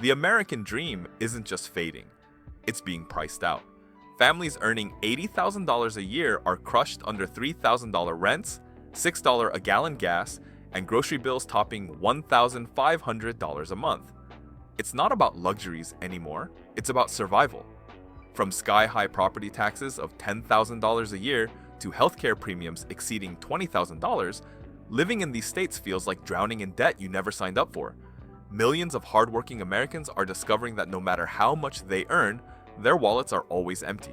The American dream isn't just fading, it's being priced out. Families earning $80,000 a year are crushed under $3,000 rents, $6 a gallon gas, and grocery bills topping $1,500 a month. It's not about luxuries anymore, it's about survival. From sky-high property taxes of $10,000 a year to healthcare premiums exceeding $20,000, living in these states feels like drowning in debt you never signed up for. Millions of hardworking Americans are discovering that no matter how much they earn, their wallets are always empty.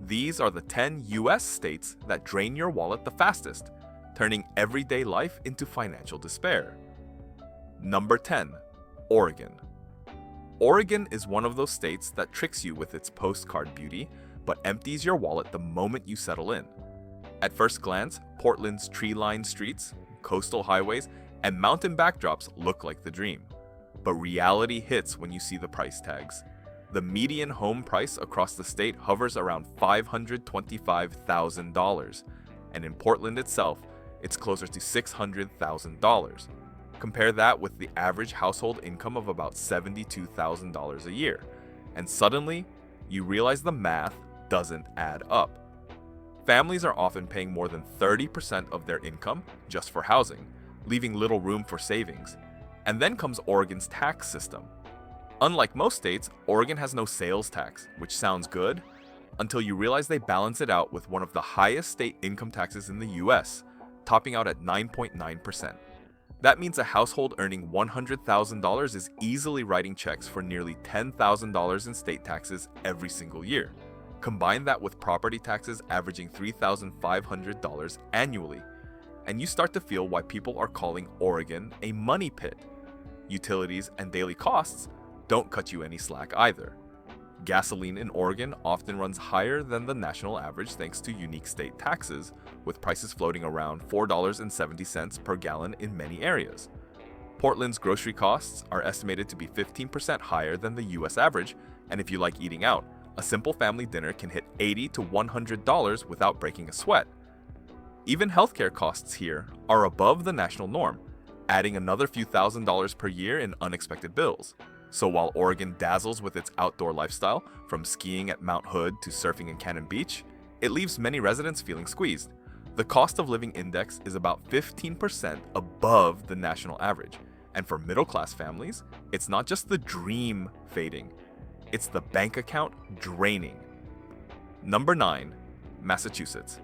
These are the 10 US states that drain your wallet the fastest, turning everyday life into financial despair. Number 10. Oregon. Oregon is one of those states that tricks you with its postcard beauty, but empties your wallet the moment you settle in. At first glance, Portland's tree-lined streets, coastal highways, and mountain backdrops look like the dream. But reality hits when you see the price tags. The median home price across the state hovers around $525,000, and in Portland itself, it's closer to $600,000. Compare that with the average household income of about $72,000 a year, and suddenly, you realize the math doesn't add up. Families are often paying more than 30% of their income just for housing, leaving little room for savings. And then comes Oregon's tax system. Unlike most states, Oregon has no sales tax, which sounds good, until you realize they balance it out with one of the highest state income taxes in the US, topping out at 9.9%. That means a household earning $100,000 is easily writing checks for nearly $10,000 in state taxes every single year. Combine that with property taxes averaging $3,500 annually, and you start to feel why people are calling Oregon a money pit. Utilities and daily costs don't cut you any slack either. Gasoline in Oregon often runs higher than the national average thanks to unique state taxes, with prices floating around $4.70 per gallon in many areas. Portland's grocery costs are estimated to be 15% higher than the US average, and if you like eating out, a simple family dinner can hit $80 to $100 without breaking a sweat. Even healthcare costs here are above the national norm, adding another few $1,000s per year in unexpected bills. So while Oregon dazzles with its outdoor lifestyle, from skiing at Mount Hood to surfing in Cannon Beach, it leaves many residents feeling squeezed. The cost of living index is about 15% above the national average, and for middle-class families, it's not just the dream fading, it's the bank account draining. Number 9. Massachusetts.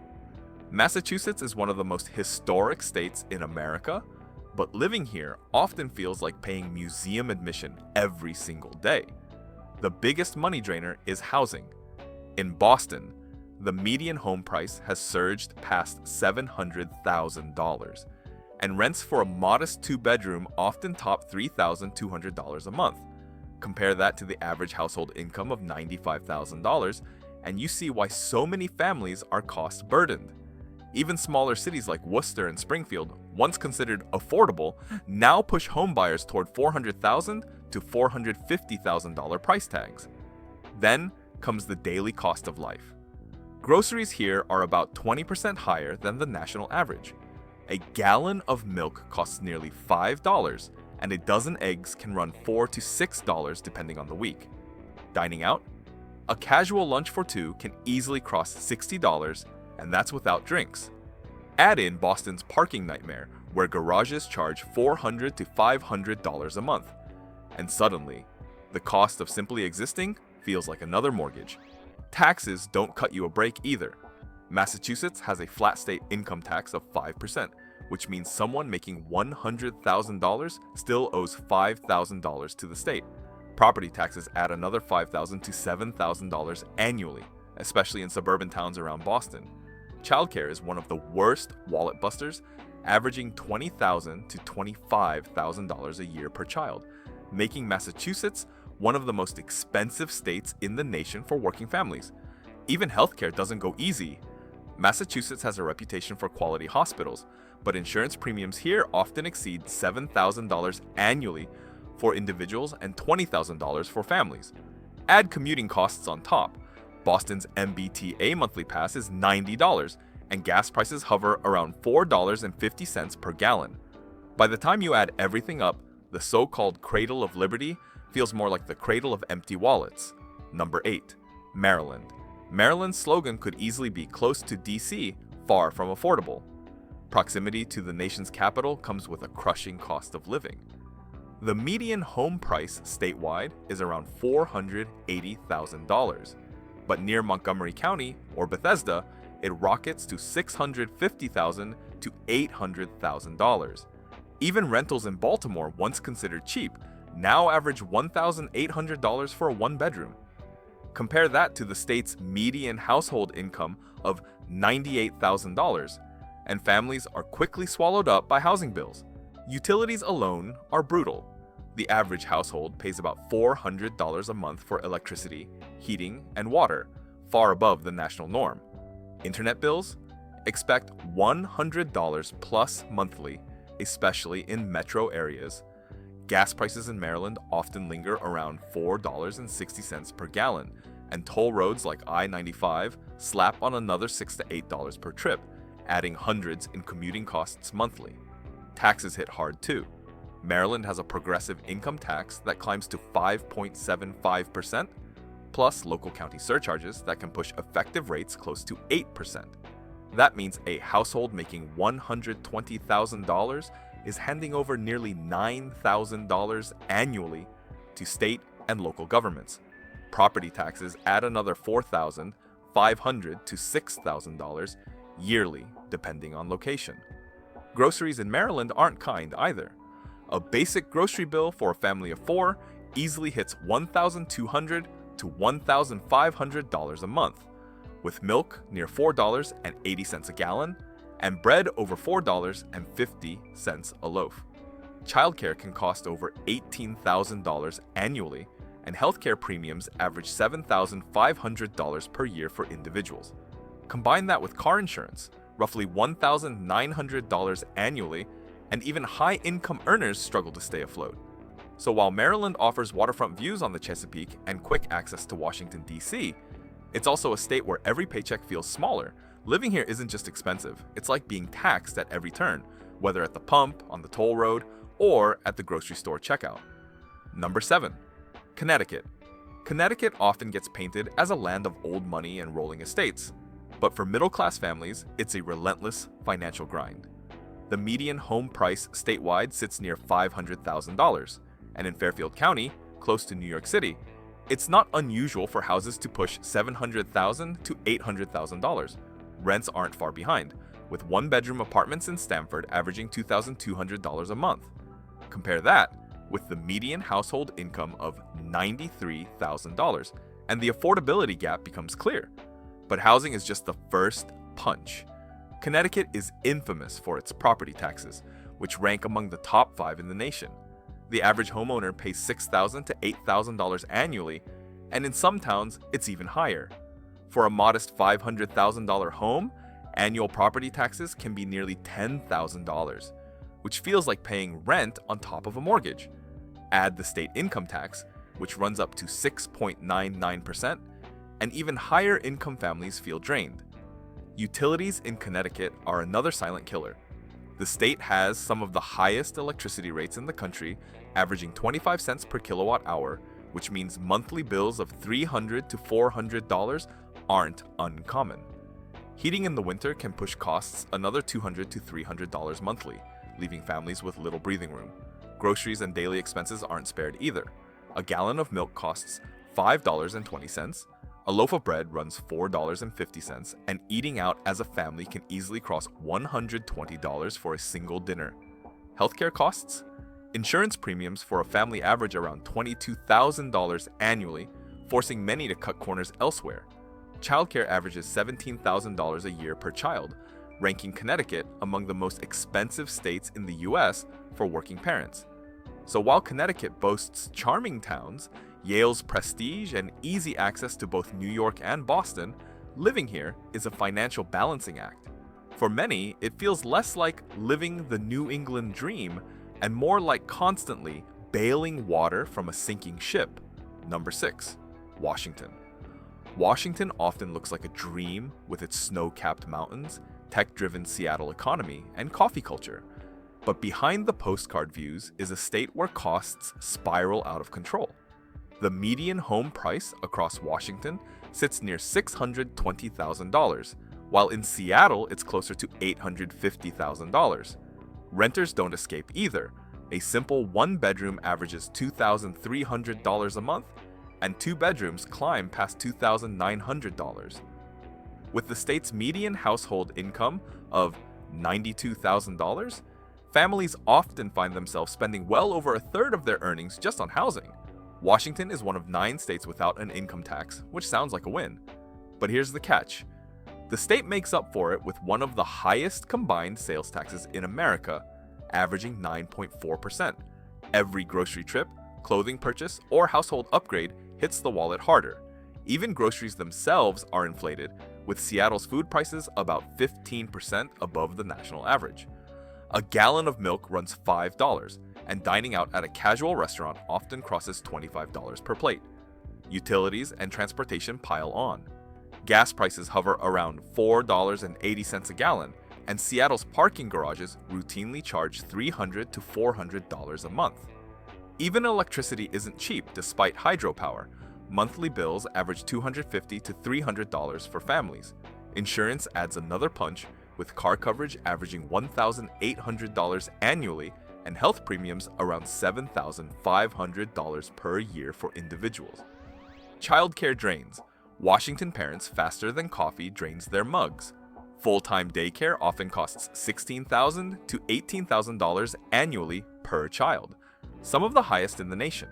Massachusetts is one of the most historic states in America, but living here often feels like paying museum admission every single day. The biggest money drainer is housing. In Boston, the median home price has surged past $700,000, and rents for a modest two-bedroom often top $3,200 a month. Compare that to the average household income of $95,000, and you see why so many families are cost-burdened. Even smaller cities like Worcester and Springfield, once considered affordable, now push homebuyers toward $400,000 to $450,000 price tags. Then comes the daily cost of life. Groceries here are about 20% higher than the national average. A gallon of milk costs nearly $5, and a dozen eggs can run $4 to $6 depending on the week. Dining out? A casual lunch for two can easily cross $60, and that's without drinks. Add in Boston's parking nightmare, where garages charge $400 to $500 a month. And suddenly, the cost of simply existing feels like another mortgage. Taxes don't cut you a break either. Massachusetts has a flat state income tax of 5%, which means someone making $100,000 still owes $5,000 to the state. Property taxes add another $5,000 to $7,000 annually, especially in suburban towns around Boston. Childcare is one of the worst wallet busters, averaging $20,000 to $25,000 a year per child, making Massachusetts one of the most expensive states in the nation for working families. Even healthcare doesn't go easy. Massachusetts has a reputation for quality hospitals, but insurance premiums here often exceed $7,000 annually for individuals and $20,000 for families. Add commuting costs on top. Boston's MBTA monthly pass is $90, and gas prices hover around $4.50 per gallon. By the time you add everything up, the so-called cradle of liberty feels more like the cradle of empty wallets. Number 8. Maryland. Maryland's slogan could easily be close to DC, far from affordable. Proximity to the nation's capital comes with a crushing cost of living. The median home price statewide is around $480,000, but near Montgomery County or Bethesda, it rockets to $650,000 to $800,000. Even rentals in Baltimore, once considered cheap, now average $1,800 for a one-bedroom. Compare that to the state's median household income of $98,000, and families are quickly swallowed up by housing bills. Utilities alone are brutal. The average household pays about $400 a month for electricity, heating, and water, far above the national norm. Internet bills? Expect $100 plus monthly, especially in metro areas. Gas prices in Maryland often linger around $4.60 per gallon, and toll roads like I-95 slap on another $6 to $8 per trip, adding hundreds in commuting costs monthly. Taxes hit hard too. Maryland has a progressive income tax that climbs to 5.75%, plus local county surcharges that can push effective rates close to 8%. That means a household making $120,000 is handing over nearly $9,000 annually to state and local governments. Property taxes add another $4,500 to $6,000 yearly, depending on location. Groceries in Maryland aren't kind either. A basic grocery bill for a family of 4 easily hits $1,200 to $1,500 a month, with milk near $4.80 a gallon and bread over $4.50 a loaf. Childcare can cost over $18,000 annually, and healthcare premiums average $7,500 per year for individuals. Combine that with car insurance, roughly $1,900 annually, and even high-income earners struggle to stay afloat. So while Maryland offers waterfront views on the Chesapeake and quick access to Washington, D.C., it's also a state where every paycheck feels smaller. Living here isn't just expensive, it's like being taxed at every turn, whether at the pump, on the toll road, or at the grocery store checkout. Number 7. Connecticut. Connecticut often gets painted as a land of old money and rolling estates, but for middle-class families, it's a relentless financial grind. The median home price statewide sits near $500,000, and in Fairfield County, close to New York City, it's not unusual for houses to push $700,000 to $800,000. Rents aren't far behind, with one-bedroom apartments in Stamford averaging $2,200 a month. Compare that with the median household income of $93,000, and the affordability gap becomes clear. But housing is just the first punch. Connecticut is infamous for its property taxes, which rank among the top 5 in the nation. The average homeowner pays $6,000 to $8,000 annually, and in some towns, it's even higher. For a modest $500,000 home, annual property taxes can be nearly $10,000, which feels like paying rent on top of a mortgage. Add the state income tax, which runs up to 6.99%, and even higher income families feel drained. Utilities in Connecticut are another silent killer. The state has some of the highest electricity rates in the country, averaging 25 cents per kilowatt hour, which means monthly bills of $300 to $400 aren't uncommon. Heating in the winter can push costs another $200 to $300 monthly, leaving families with little breathing room. Groceries and daily expenses aren't spared either. A gallon of milk costs $5.20, a loaf of bread runs $4.50, and eating out as a family can easily cross $120 for a single dinner. Healthcare costs? Insurance premiums for a family average around $22,000 annually, forcing many to cut corners elsewhere. Childcare averages $17,000 a year per child, ranking Connecticut among the most expensive states in the US for working parents. So while Connecticut boasts charming towns, Yale's prestige, and easy access to both New York and Boston, living here is a financial balancing act. For many, it feels less like living the New England dream and more like constantly bailing water from a sinking ship. Number 6. Washington. Washington often looks like a dream with its snow-capped mountains, tech-driven Seattle economy, and coffee culture. But behind the postcard views is a state where costs spiral out of control. The median home price across Washington sits near $620,000, while in Seattle it's closer to $850,000. Renters don't escape either. A simple one-bedroom averages $2,300 a month, and two bedrooms climb past $2,900. With the state's median household income of $92,000, families often find themselves spending well over a third of their earnings just on housing. Washington is one of 9 states without an income tax, which sounds like a win. But here's the catch. The state makes up for it with one of the highest combined sales taxes in America, averaging 9.4%. Every grocery trip, clothing purchase, or household upgrade hits the wallet harder. Even groceries themselves are inflated, with Seattle's food prices about 15% above the national average. A gallon of milk runs $5, and dining out at a casual restaurant often crosses $25 per plate. Utilities and transportation pile on. Gas prices hover around $4.80 a gallon, and Seattle's parking garages routinely charge $300 to $400 a month. Even electricity isn't cheap despite hydropower. Monthly bills average $250 to $300 for families. Insurance adds another punch, with car coverage averaging $1,800 annually and health premiums around $7,500 per year for individuals. Childcare drains. Washington parents faster than coffee drains their mugs. Full-time daycare often costs $16,000 to $18,000 annually per child, some of the highest in the nation.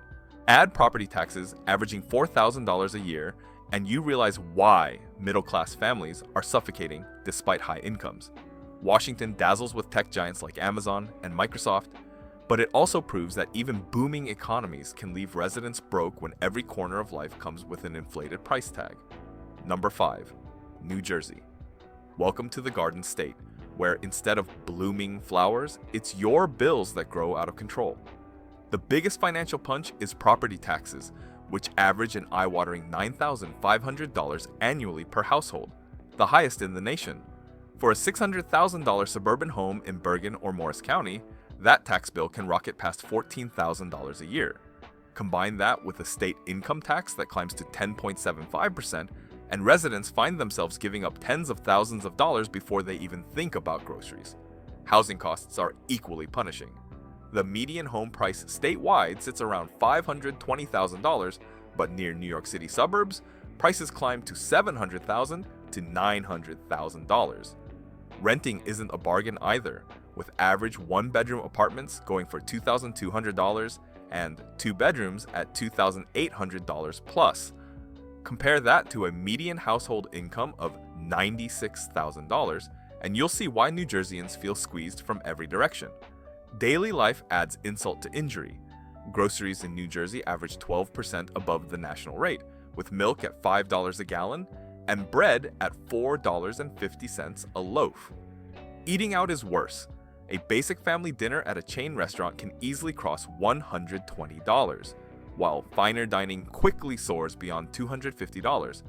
Add property taxes averaging $4,000 a year, and you realize why middle-class families are suffocating despite high incomes. Washington dazzles with tech giants like Amazon and Microsoft, but it also proves that even booming economies can leave residents broke when every corner of life comes with an inflated price tag. Number 5. New Jersey. Welcome to the Garden State, where instead of blooming flowers, it's your bills that grow out of control. The biggest financial punch is property taxes, which average an eye-watering $9,500 annually per household, the highest in the nation. For a $600,000 suburban home in Bergen or Morris County, that tax bill can rocket past $14,000 a year. Combine that with a state income tax that climbs to 10.75%, and residents find themselves giving up tens of thousands of dollars before they even think about groceries. Housing costs are equally punishing. The median home price statewide sits around $520,000, but near New York City suburbs, prices climb to $700,000 to $900,000. Renting isn't a bargain either, with average one-bedroom apartments going for $2,200 and two bedrooms at $2,800 plus. Compare that to a median household income of $96,000, and you'll see why New Jerseyans feel squeezed from every direction. Daily life adds insult to injury. Groceries in New Jersey average 12% above the national rate, with milk at $5 a gallon and bread at $4.50 a loaf. Eating out is worse. A basic family dinner at a chain restaurant can easily cross $120, while finer dining quickly soars beyond $250.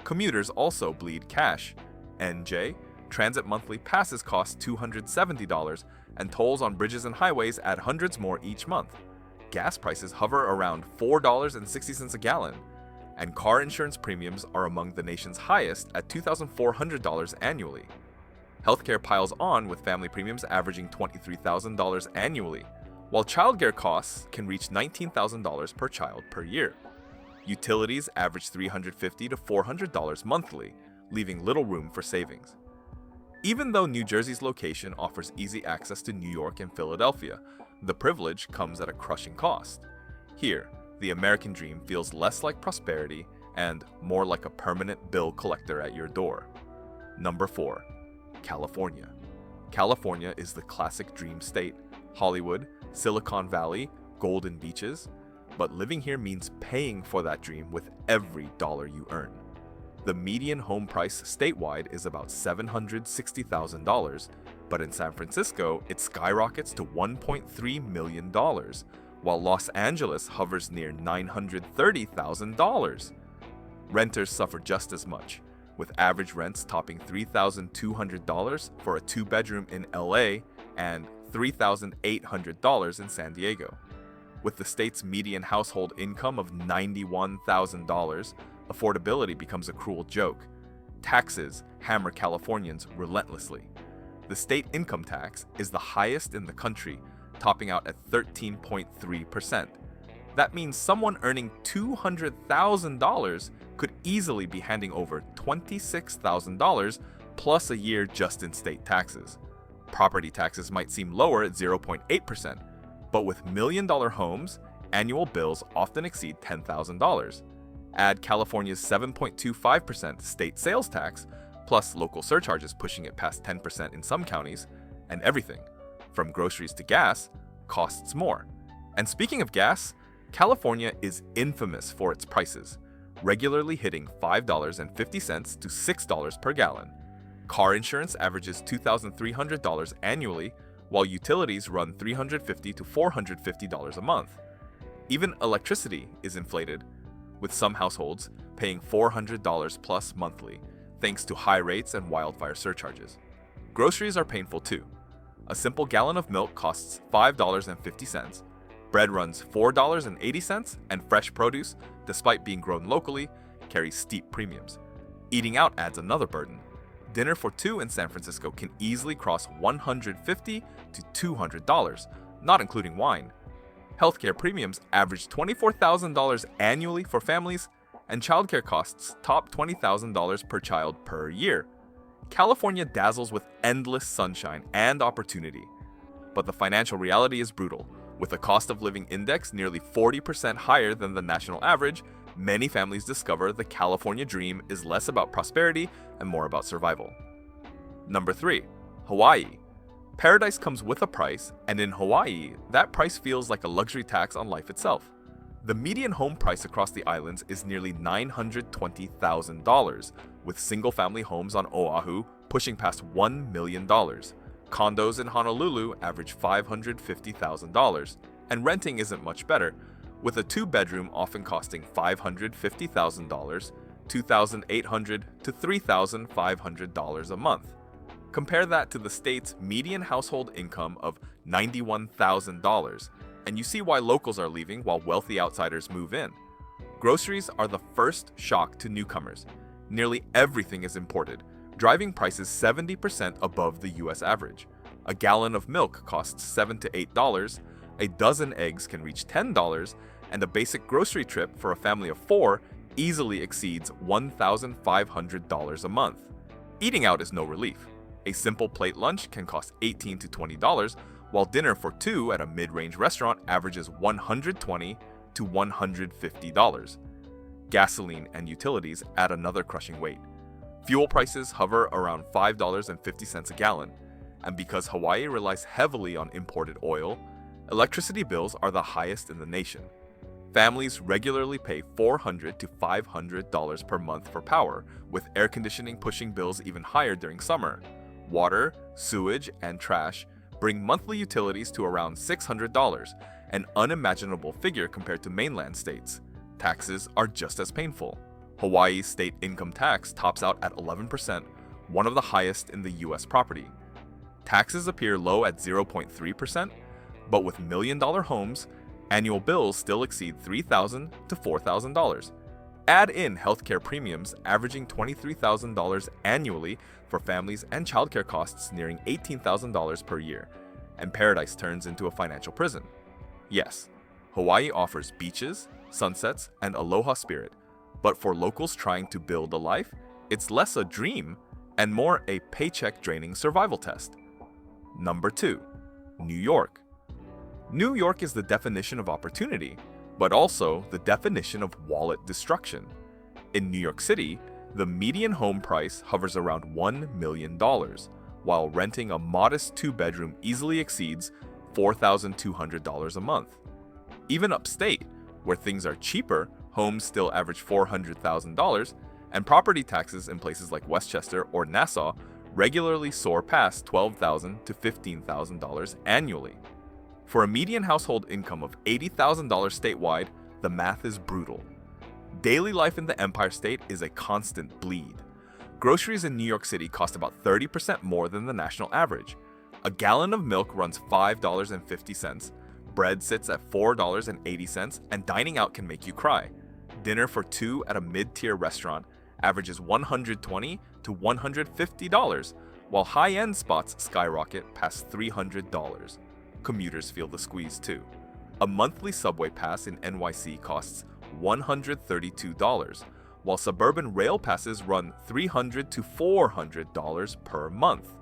Commuters also bleed cash. NJ, transit monthly passes cost $270, and tolls on bridges and highways add hundreds more each month. Gas prices hover around $4.60 a gallon, and car insurance premiums are among the nation's highest at $2,400 annually. Healthcare piles on, with family premiums averaging $23,000 annually, while childcare costs can reach $19,000 per child per year. Utilities average $350 to $400 monthly, leaving little room for savings. Even though New Jersey's location offers easy access to New York and Philadelphia, the privilege comes at a crushing cost. Here, the American dream feels less like prosperity and more like a permanent bill collector at your door. Number 4. California. California is the classic dream state. Hollywood, Silicon Valley, golden beaches. But living here means paying for that dream with every dollar you earn. The median home price statewide is about $760,000, but in San Francisco, it skyrockets to $1.3 million, while Los Angeles hovers near $930,000. Renters suffer just as much, with average rents topping $3,200 for a two-bedroom in LA and $3,800 in San Diego. With the state's median household income of $91,000, affordability becomes a cruel joke. Taxes hammer Californians relentlessly. The state income tax is the highest in the country, topping out at 13.3%. That means someone earning $200,000 could easily be handing over $26,000 plus a year just in state taxes. Property taxes might seem lower at 0.8%, but with million-dollar homes, annual bills often exceed $10,000. Add California's 7.25% state sales tax, plus local surcharges pushing it past 10% in some counties, and everything, from groceries to gas, costs more. And speaking of gas, California is infamous for its prices, regularly hitting $5.50 to $6 per gallon. Car insurance averages $2,300 annually, while utilities run $350 to $450 a month. Even electricity is inflated, with some households paying $400 plus monthly, thanks to high rates and wildfire surcharges. Groceries are painful too. A simple gallon of milk costs $5.50, bread runs $4.80, and fresh produce, despite being grown locally, carries steep premiums. Eating out adds another burden. Dinner for two in San Francisco can easily cross $150 to $200, not including wine. Healthcare premiums average $24,000 annually for families, and childcare costs top $20,000 per child per year. California dazzles with endless sunshine and opportunity. But the financial reality is brutal. With a cost of living index nearly 40% higher than the national average, many families discover the California dream is less about prosperity and more about survival. Number 3. Hawaii. Paradise comes with a price, and in Hawaii, that price feels like a luxury tax on life itself. The median home price across the islands is nearly $920,000, with single-family homes on Oahu pushing past $1 million. Condos in Honolulu average $550,000, and renting isn't much better, with a two-bedroom often costing $550,000, $2,800 to $3,500 a month. Compare that to the state's median household income of $91,000, and you see why locals are leaving while wealthy outsiders move in. Groceries are the first shock to newcomers. Nearly everything is imported, driving prices 70% above the US average. A gallon of milk costs $7 to $8, a dozen eggs can reach $10, and a basic grocery trip for a family of 4 easily exceeds $1,500 a month. Eating out is no relief. A simple plate lunch can cost $18 to $20, while dinner for two at a mid-range restaurant averages $120 to $150. Gasoline and utilities add another crushing weight. Fuel prices hover around $5.50 a gallon, and because Hawaii relies heavily on imported oil, electricity bills are the highest in the nation. Families regularly pay $400 to $500 per month for power, with air conditioning pushing bills even higher during summer. Water, sewage, and trash bring monthly utilities to around $600, an unimaginable figure compared to mainland states. Taxes are just as painful. Hawaii's state income tax tops out at 11%, one of the highest in the US property. Taxes appear low at 0.3%, but with million-dollar homes, annual bills still exceed $3,000 to $4,000. Add in healthcare premiums averaging $23,000 annually for families and childcare costs nearing $18,000 per year, and paradise turns into a financial prison. Yes, Hawaii offers beaches, sunsets, and aloha spirit, but for locals trying to build a life, it's less a dream and more a paycheck-draining survival test. Number 2. New York. New York is the definition of opportunity, but also the definition of wallet destruction. In New York City, the median home price hovers around $1 million, while renting a modest two-bedroom easily exceeds $4,200 a month. Even upstate, where things are cheaper, homes still average $400,000, and property taxes in places like Westchester or Nassau regularly soar past $12,000 to $15,000 annually. For a median household income of $80,000 statewide, the math is brutal. Daily life in the Empire State is a constant bleed. Groceries in New York City cost about 30% more than the national average. A gallon of milk runs $5.50, bread sits at $4.80, and dining out can make you cry. Dinner for two at a mid-tier restaurant averages $120 to $150, while high-end spots skyrocket past $300. Commuters feel the squeeze too. A monthly subway pass in NYC costs $132, while suburban rail passes run $300 to $400 per month.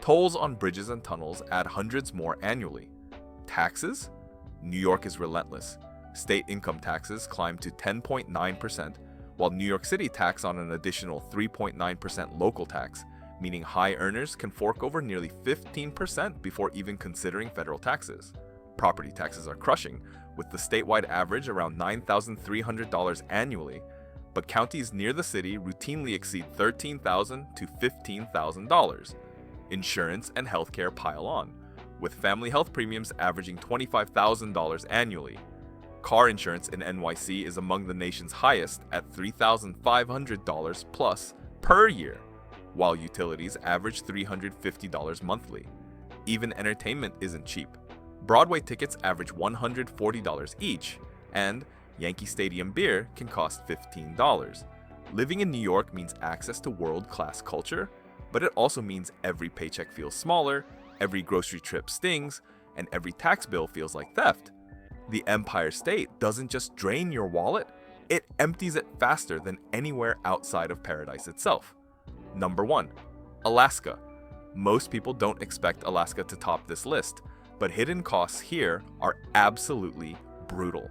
Tolls on bridges and tunnels add hundreds more annually. Taxes? New York is relentless. State income taxes climb to 10.9%, while New York City tax on an additional 3.9% local tax, meaning high earners can fork over nearly 15% before even considering federal taxes. Property taxes are crushing, with the statewide average around $9,300 annually, but counties near the city routinely exceed $13,000 to $15,000. Insurance and healthcare pile on, with family health premiums averaging $25,000 annually. Car insurance in NYC is among the nation's highest at $3,500 plus per year, while utilities average $350 monthly. Even entertainment isn't cheap. Broadway tickets average $140 each, and Yankee Stadium beer can cost $15. Living in New York means access to world-class culture, but it also means every paycheck feels smaller, every grocery trip stings, and every tax bill feels like theft. The Empire State doesn't just drain your wallet, it empties it faster than anywhere outside of paradise itself. Number 1. Alaska. Most people don't expect Alaska to top this list, but hidden costs here are absolutely brutal.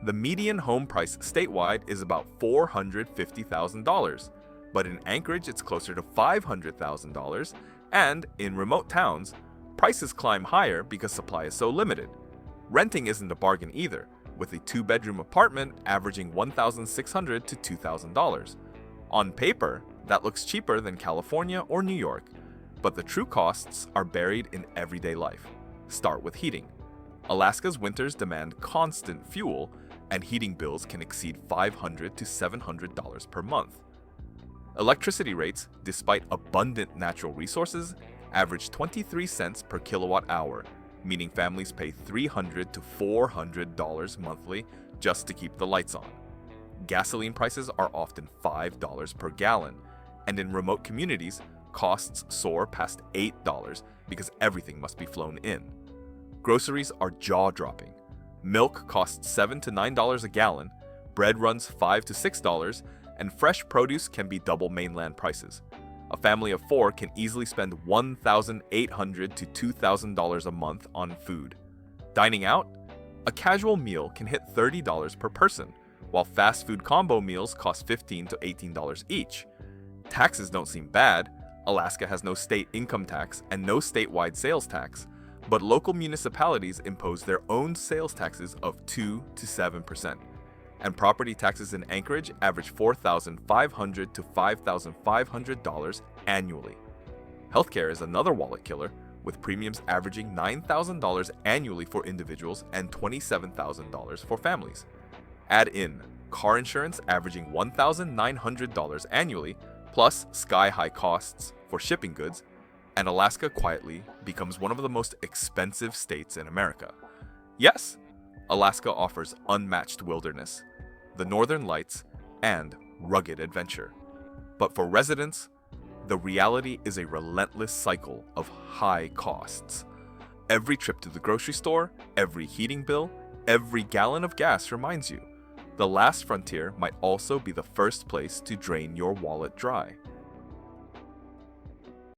The median home price statewide is about $450,000, but in Anchorage it's closer to $500,000, and in remote towns, prices climb higher because supply is so limited. Renting isn't a bargain either, with a 2-bedroom apartment averaging $1,600 to $2,000. On paper, that looks cheaper than California or New York, but the true costs are buried in everyday life. Start with heating. Alaska's winters demand constant fuel, and heating bills can exceed $500 to $700 per month. Electricity rates, despite abundant natural resources, average 23 cents per kilowatt hour, meaning families pay $300 to $400 monthly just to keep the lights on. Gasoline prices are often $5 per gallon, and in remote communities, costs soar past $8 because everything must be flown in. Groceries are jaw-dropping. Milk costs $7 to $9 a gallon, bread runs $5 to $6, and fresh produce can be double mainland prices. A family of 4 can easily spend $1,800 to $2,000 a month on food. Dining out? A casual meal can hit $30 per person, while fast food combo meals cost $15 to $18 each. Taxes don't seem bad. Alaska has no state income tax and no statewide sales tax, but local municipalities impose their own sales taxes of 2 to 7%. And property taxes in Anchorage average $4,500 to $5,500 annually. Healthcare is another wallet killer, with premiums averaging $9,000 annually for individuals and $27,000 for families. Add in car insurance averaging $1,900 annually, plus sky-high costs for shipping goods, and Alaska quietly becomes one of the most expensive states in America. Yes, Alaska offers unmatched wilderness, the northern lights, and rugged adventure. But for residents, the reality is a relentless cycle of high costs. Every trip to the grocery store, every heating bill, every gallon of gas reminds you, the last frontier might also be the first place to drain your wallet dry.